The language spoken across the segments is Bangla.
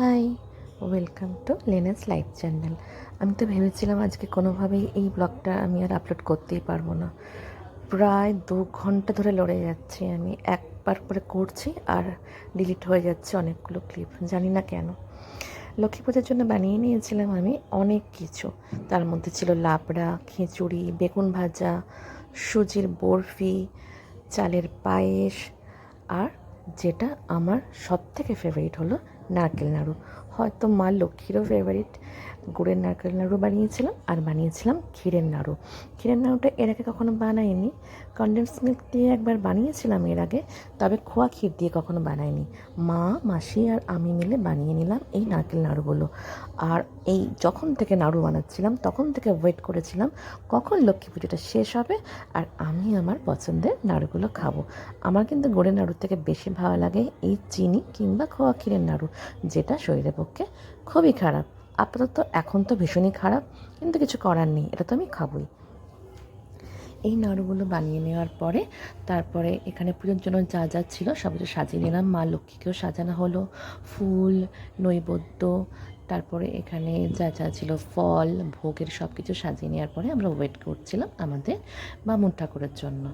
High, welcome to Lena's life channel. আমি তো ভেবেছিলাম আজকে কোনোভাবেই এই ব্লগটা আমি আর আপলোড করতেই পারবো না। প্রায় 2 ঘন্টা ধরে লড়ে যাচ্ছি আমি, একবার করে করছি আর ডিলিট হয়ে যাচ্ছে অনেকগুলো ক্লিপ, জানি না কেন। লক্ষ্মী পুজোর জন্য বানিয়ে নিয়েছিলাম আমি অনেক কিছু। তার মধ্যে ছিল লাবড়া, খিচুড়ি, বেগুন ভাজা, সুজির বরফি, চালের পায়েস, আর যেটা আমার সবথেকে ফেভারিট হলো নারকেল নাড়ু। হয়তো মা লক্ষ্মীরও ফেভারিট। গুড়ের নারকেল নাড়ু বানিয়েছিলাম আর বানিয়েছিলাম ক্ষীরের নাড়ু। ক্ষীরের নাড়ুটা এর আগে কখনো বানাইনি। কনডেন্স মিল্ক দিয়ে একবার বানিয়েছিলাম এর আগে, তবে খোয়া ক্ষীর দিয়ে কখনো বানাইনি। মা, মাসি আর আমি মিলে বানিয়ে নিলাম এই নারকেল নাড়ুগুলো। আর এই যখন থেকে নাড়ু বানাচ্ছিলাম তখন থেকে ওয়েট করেছিলাম কখন লক্ষ্মী পুজোটা শেষ হবে আর আমি আমার পছন্দের নাড়ুগুলো খাবো। আমার কিন্তু গুড়ের নাড়ুর থেকে বেশি ভালো লাগে এই চিনি কিংবা খোয়া ক্ষীরের নাড়ু, যেটা শরীরের পক্ষে খুবই খারাপ। আপাতত এখন তো ভীষণই খারাপ, কিন্তু কিছু করার নেই, এটা তো আমি খাবোই। এই নাড়ুগুলো বানিয়ে নেওয়ার পরে তারপরে এখানে পুজোর জন্য যা যা ছিল সব কিছু সাজিয়ে নিলাম। মা লক্ষ্মীকেও সাজানো হলো, ফুল, নৈবেদ্য, তারপরে এখানে যা যা ছিল ফল, ভোগের সব কিছু সাজিয়ে নেওয়ার পরে আমরা ওয়েট করছিলাম আমাদের বামুন ঠাকুরের জন্য।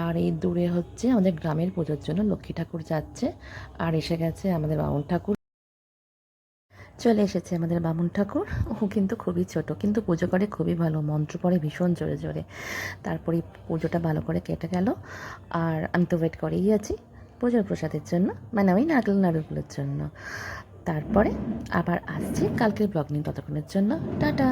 আর এই দূরে হচ্ছে আমাদের গ্রামের পুজোর জন্য লক্ষ্মী ঠাকুর যাচ্ছে, আর এসে গেছে আমাদের বামুন ঠাকুর। চলে এসেছে আমাদের বামুন ঠাকুর। ও কিন্তু খুবই ছোট, কিন্তু পুজো করে খুবই ভালো, মন্ত্র পড়ে ভীষণ জোরে জোরে। তারপরে পুজোটা ভালো করে কেটে গেল, আর আমি তো ওয়েট করেই আছি পুজোর প্রসাদের জন্য, মানে ওই নারকেল নাড়ুগুলোর জন্য। তারপরে আবার আসছি কালকের ব্লগ নিয়ে, ততক্ষণের জন্য টাটা।